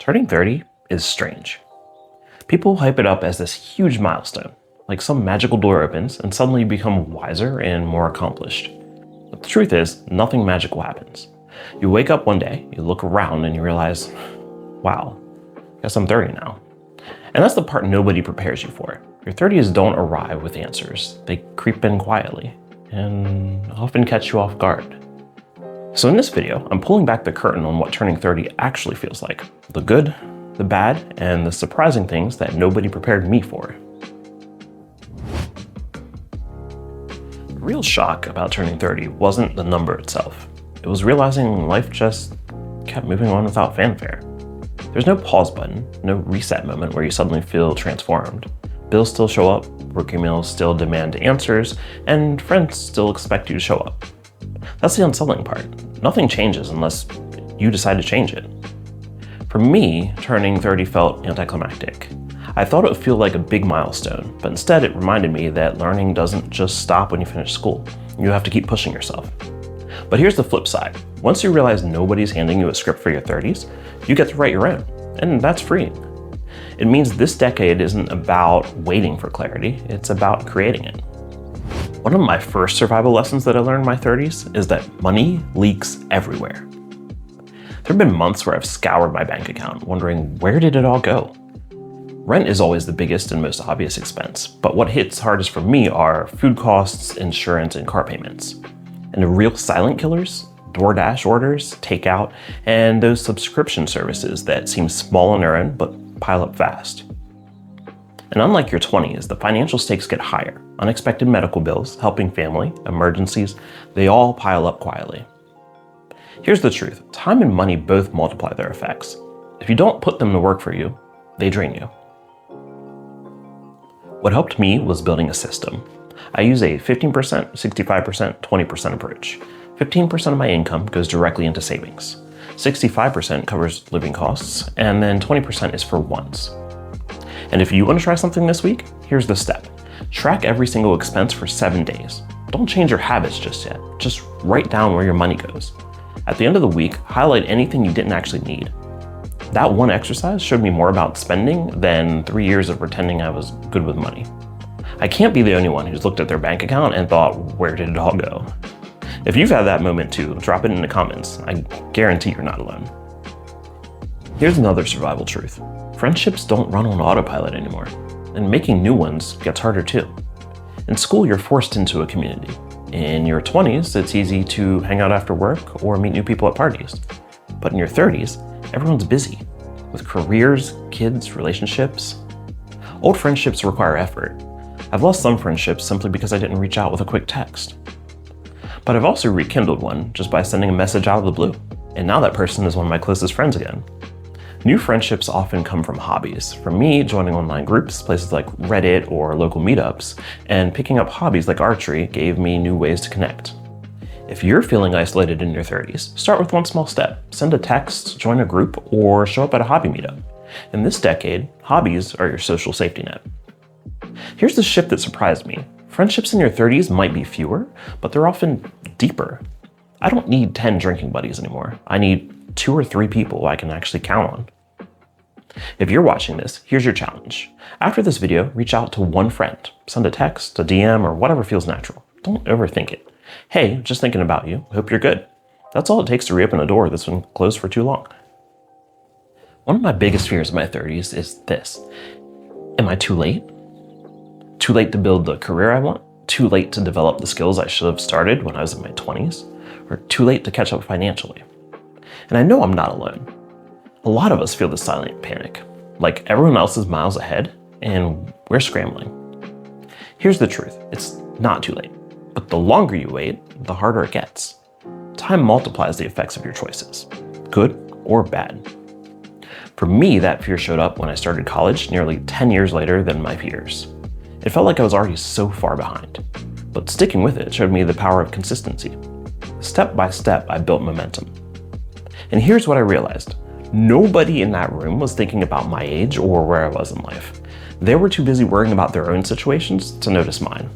Turning 30 is strange. People hype it up as this huge milestone, like some magical door opens and suddenly you become wiser and more accomplished. But the truth is, nothing magical happens. You wake up one day, you look around and you realize, wow, I guess I'm 30 now. And that's the part nobody prepares you for. Your 30s don't arrive with answers. They creep in quietly and often catch you off guard. So in this video, I'm pulling back the curtain on what turning 30 actually feels like. The good, the bad, and the surprising things that nobody prepared me for. The real shock about turning 30 wasn't the number itself. It was realizing life just kept moving on without fanfare. There's no pause button, no reset moment where you suddenly feel transformed. Bills still show up, work emails still demand answers, and friends still expect you to show up. That's the unsettling part. Nothing changes unless you decide to change it. For me, turning 30 felt anticlimactic. I thought it would feel like a big milestone, but instead it reminded me that learning doesn't just stop when you finish school. You have to keep pushing yourself. But here's the flip side. Once you realize nobody's handing you a script for your 30s, you get to write your own, and that's freeing. It means this decade isn't about waiting for clarity, it's about creating it. One of my first survival lessons that I learned in my 30s is that money leaks everywhere. There have been months where I've scoured my bank account, wondering where did it all go? Rent is always the biggest and most obvious expense, but what hits hardest for me are food costs, insurance, and car payments. And the real silent killers? DoorDash orders, takeout, and those subscription services that seem small on their own but pile up fast. And unlike your 20s, the financial stakes get higher. Unexpected medical bills, helping family, emergencies, they all pile up quietly. Here's the truth. Time and money both multiply their effects. If you don't put them to work for you, they drain you. What helped me was building a system. I use a 15%, 65%, 20% approach. 15% of my income goes directly into savings. 65% covers living costs, and then 20% is for wants. And if you want to try something this week, here's the step. Track every single expense for 7 days. Don't change your habits just yet. Just write down where your money goes. At the end of the week, highlight anything you didn't actually need. That one exercise showed me more about spending than 3 years of pretending I was good with money. I can't be the only one who's looked at their bank account and thought, where did it all go? If you've had that moment too, drop it in the comments. I guarantee you're not alone. Here's another survival truth. Friendships don't run on autopilot anymore, and making new ones gets harder too. In school, you're forced into a community. In your 20s, it's easy to hang out after work or meet new people at parties. But in your 30s, everyone's busy with careers, kids, relationships. Old friendships require effort. I've lost some friendships simply because I didn't reach out with a quick text. But I've also rekindled one just by sending a message out of the blue. And now that person is one of my closest friends again. New friendships often come from hobbies. For me, joining online groups, places like Reddit or local meetups, and picking up hobbies like archery gave me new ways to connect. If you're feeling isolated in your 30s, start with one small step. Send a text, join a group, or show up at a hobby meetup. In this decade, hobbies are your social safety net. Here's the shift that surprised me. Friendships in your 30s might be fewer, but they're often deeper. I don't need 10 drinking buddies anymore. I need 2 or 3 people I can actually count on. If you're watching this, here's your challenge. After this video, reach out to one friend. Send a text, a DM, or whatever feels natural. Don't overthink it. Hey, just thinking about you. Hope you're good. That's all it takes to reopen a door that's been closed for too long. One of my biggest fears in my 30s is this. Am I too late? Too late to build the career I want? Too late to develop the skills I should have started when I was in my 20s? Or too late to catch up financially? And I know I'm not alone. A lot of us feel this silent panic, like everyone else is miles ahead and we're scrambling. Here's the truth, it's not too late, but the longer you wait, the harder it gets. Time multiplies the effects of your choices, good or bad. For me, that fear showed up when I started college nearly 10 years later than my peers. It felt like I was already so far behind, but sticking with it showed me the power of consistency. Step by step, I built momentum. And here's what I realized. Nobody in that room was thinking about my age or where I was in life. They were too busy worrying about their own situations to notice mine.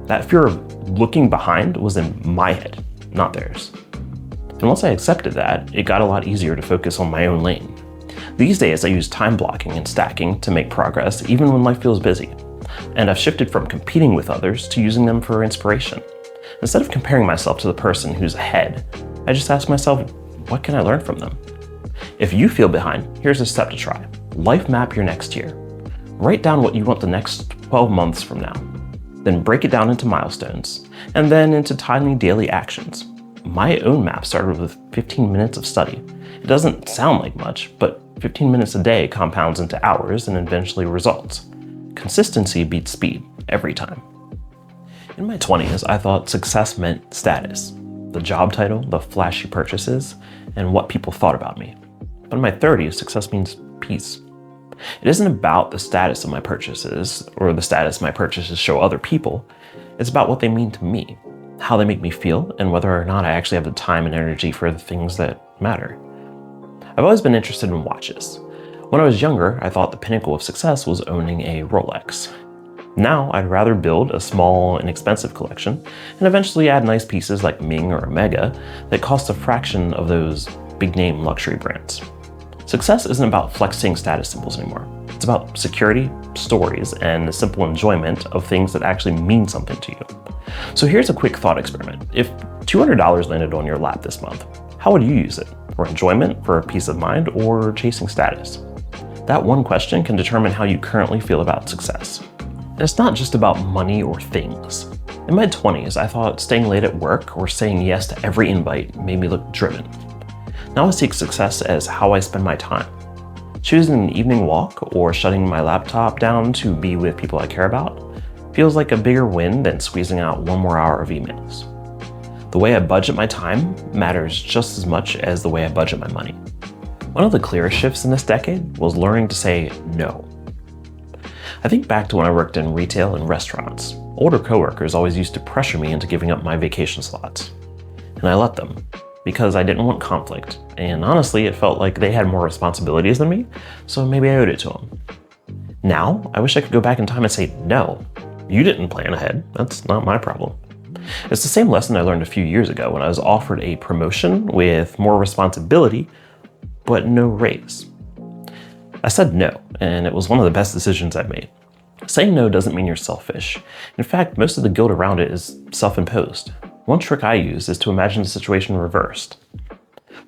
That fear of looking behind was in my head, not theirs. And once I accepted that, it got a lot easier to focus on my own lane. These days, I use time blocking and stacking to make progress even when life feels busy. And I've shifted from competing with others to using them for inspiration. Instead of comparing myself to the person who's ahead, I just ask myself, what can I learn from them? If you feel behind, here's a step to try. Life map your next year. Write down what you want the next 12 months from now. Then break it down into milestones, and then into tiny daily actions. My own map started with 15 minutes of study. It doesn't sound like much, but 15 minutes a day compounds into hours and eventually results. Consistency beats speed every time. In my 20s, I thought success meant status, the job title, the flashy purchases, and what people thought about me. But in my 30s, success means peace. It isn't about the status of my purchases or the status my purchases show other people. It's about what they mean to me, how they make me feel, and whether or not I actually have the time and energy for the things that matter. I've always been interested in watches. When I was younger, I thought the pinnacle of success was owning a Rolex. Now, I'd rather build a small, inexpensive collection and eventually add nice pieces like Ming or Omega that cost a fraction of those big-name luxury brands. Success isn't about flexing status symbols anymore. It's about security, stories, and the simple enjoyment of things that actually mean something to you. So here's a quick thought experiment. If $200 landed on your lap this month, how would you use it? For enjoyment, for peace of mind, or chasing status? That one question can determine how you currently feel about success. And it's not just about money or things. In my 20s, I thought staying late at work or saying yes to every invite made me look driven. Now I seek success as how I spend my time. Choosing an evening walk or shutting my laptop down to be with people I care about feels like a bigger win than squeezing out one more hour of emails. The way I budget my time matters just as much as the way I budget my money. One of the clearest shifts in this decade was learning to say no. I think back to when I worked in retail and restaurants. Older coworkers always used to pressure me into giving up my vacation slots. And I let them, because I didn't want conflict. And honestly, it felt like they had more responsibilities than me, so maybe I owed it to them. Now, I wish I could go back in time and say, no, you didn't plan ahead. That's not my problem. It's the same lesson I learned a few years ago when I was offered a promotion with more responsibility, but no raise. I said no, and it was one of the best decisions I've made. Saying no doesn't mean you're selfish. In fact, most of the guilt around it is self-imposed. One trick I use is to imagine the situation reversed.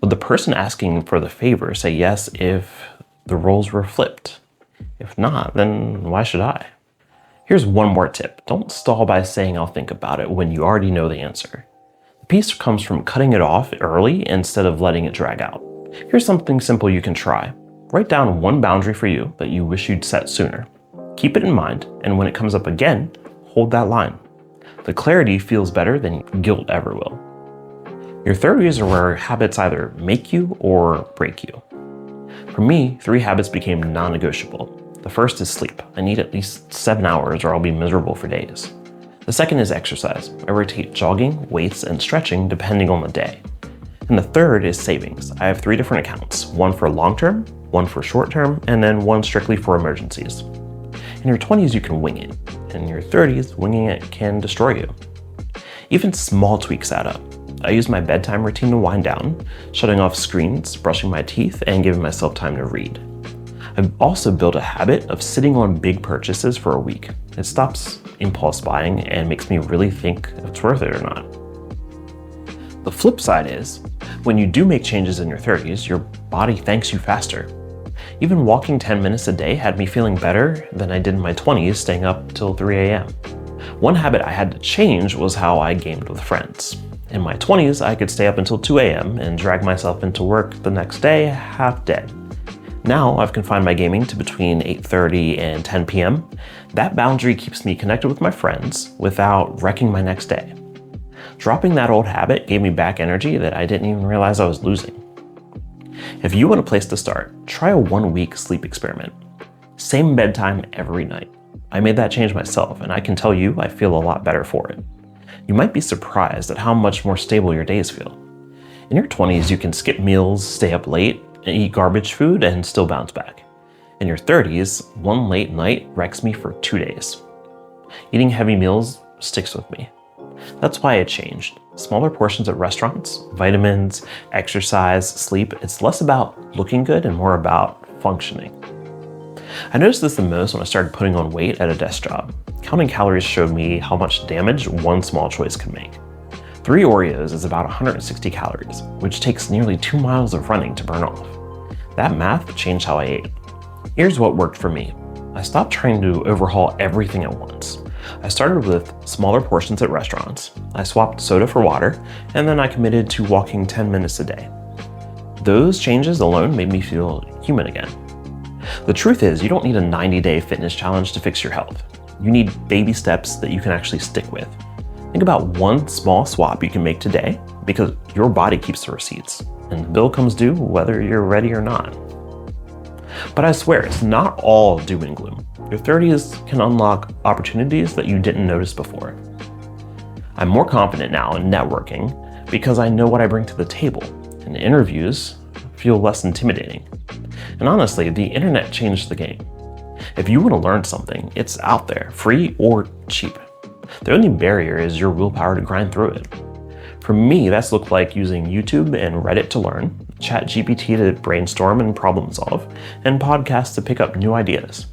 Would the person asking for the favor say yes if the roles were flipped? If not, then why should I? Here's one more tip. Don't stall by saying I'll think about it when you already know the answer. The peace comes from cutting it off early instead of letting it drag out. Here's something simple you can try. Write down one boundary for you that you wish you'd set sooner. Keep it in mind, and when it comes up again, hold that line. The clarity feels better than guilt ever will. Your 30s are where habits either make you or break you. For me, 3 habits became non-negotiable. The first is sleep. I need at least 7 hours or I'll be miserable for days. The second is exercise. I rotate jogging, weights, and stretching depending on the day. And the third is savings. I have 3 different accounts, one for long-term, one for short-term, and then one strictly for emergencies. In your 20s, you can wing it. In your 30s, winging it can destroy you. Even small tweaks add up. I use my bedtime routine to wind down, shutting off screens, brushing my teeth, and giving myself time to read. I've also built a habit of sitting on big purchases for a week. It stops impulse buying and makes me really think if it's worth it or not. The flip side is, when you do make changes in your 30s, your body thanks you faster. Even walking 10 minutes a day had me feeling better than I did in my 20s staying up till 3 a.m. One habit I had to change was how I gamed with friends. In my 20s, I could stay up until 2 a.m. and drag myself into work the next day half dead. Now I've confined my gaming to between 8:30 and 10 p.m. That boundary keeps me connected with my friends without wrecking my next day. Dropping that old habit gave me back energy that I didn't even realize I was losing. If you want a place to start, try a 1-week sleep experiment. Same bedtime every night. I made that change myself, and I can tell you I feel a lot better for it. You might be surprised at how much more stable your days feel. In your 20s, you can skip meals, stay up late, and eat garbage food and still bounce back. In your 30s, one late night wrecks me for 2 days. Eating heavy meals sticks with me. That's why I changed. Smaller portions at restaurants, vitamins, exercise, sleep. It's less about looking good and more about functioning. I noticed this the most when I started putting on weight at a desk job. Counting calories showed me how much damage one small choice can make. 3 Oreos is about 160 calories, which takes nearly 2 miles of running to burn off. That math changed how I ate. Here's what worked for me. I stopped trying to overhaul everything at once. I started with smaller portions at restaurants. I swapped soda for water, and then I committed to walking 10 minutes a day. Those changes alone made me feel human again. The truth is, you don't need a 90-day fitness challenge to fix your health. You need baby steps that you can actually stick with. Think about one small swap you can make today, because your body keeps the receipts, and the bill comes due whether you're ready or not. But I swear, it's not all doom and gloom. Your 30s can unlock opportunities that you didn't notice before. I'm more confident now in networking because I know what I bring to the table, and interviews feel less intimidating. And honestly, the internet changed the game. If you want to learn something, it's out there, free or cheap. The only barrier is your willpower to grind through it. For me, that's looked like using YouTube and Reddit to learn, ChatGPT to brainstorm and problem solve, and podcasts to pick up new ideas.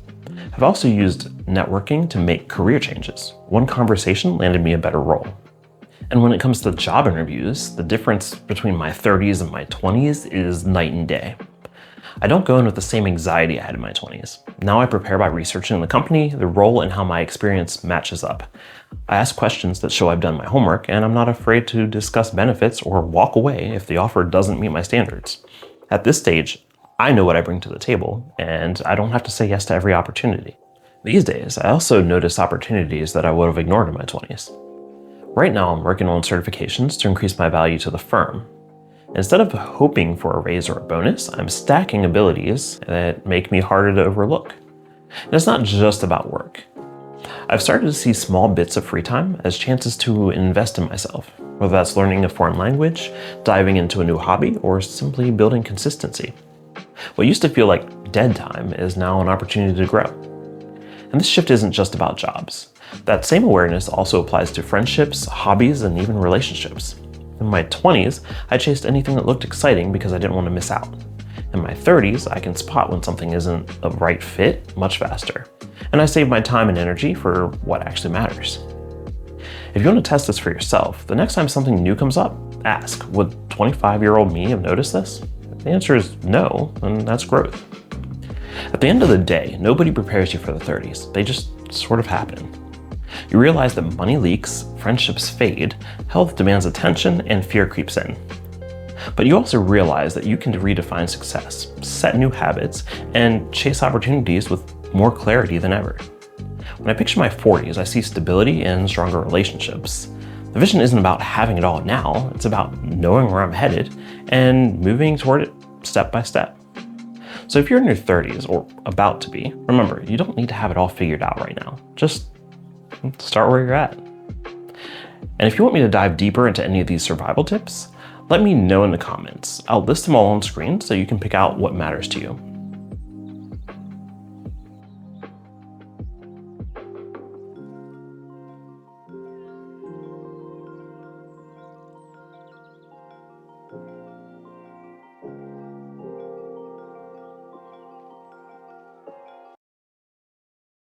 I've also used networking to make career changes. One conversation landed me a better role. And when it comes to job interviews, the difference between my 30s and my 20s is night and day. I don't go in with the same anxiety I had in my 20s. Now I prepare by researching the company, the role, and how my experience matches up. I ask questions that show I've done my homework, and I'm not afraid to discuss benefits or walk away if the offer doesn't meet my standards. At this stage, I know what I bring to the table, and I don't have to say yes to every opportunity. These days, I also notice opportunities that I would have ignored in my 20s. Right now, I'm working on certifications to increase my value to the firm. Instead of hoping for a raise or a bonus, I'm stacking abilities that make me harder to overlook. And it's not just about work. I've started to see small bits of free time as chances to invest in myself, whether that's learning a foreign language, diving into a new hobby, or simply building consistency. What used to feel like dead time is now an opportunity to grow. And this shift isn't just about jobs. That same awareness also applies to friendships, hobbies, and even relationships. In my 20s, I chased anything that looked exciting because I didn't want to miss out. In my 30s, I can spot when something isn't a right fit much faster. And I save my time and energy for what actually matters. If you want to test this for yourself, the next time something new comes up, ask, would 25-year-old me have noticed this? If the answer is no, then that's growth. At the end of the day, nobody prepares you for the 30s. They just sort of happen. You realize that money leaks, friendships fade, health demands attention, and fear creeps in. But you also realize that you can redefine success, set new habits, and chase opportunities with more clarity than ever. When I picture my 40s, I see stability and stronger relationships. The vision isn't about having it all now, it's about knowing where I'm headed and moving toward it step by step. So if you're in your 30s, or about to be, remember, you don't need to have it all figured out right now. Just start where you're at. And if you want me to dive deeper into any of these survival tips, let me know in the comments. I'll list them all on screen so you can pick out what matters to you.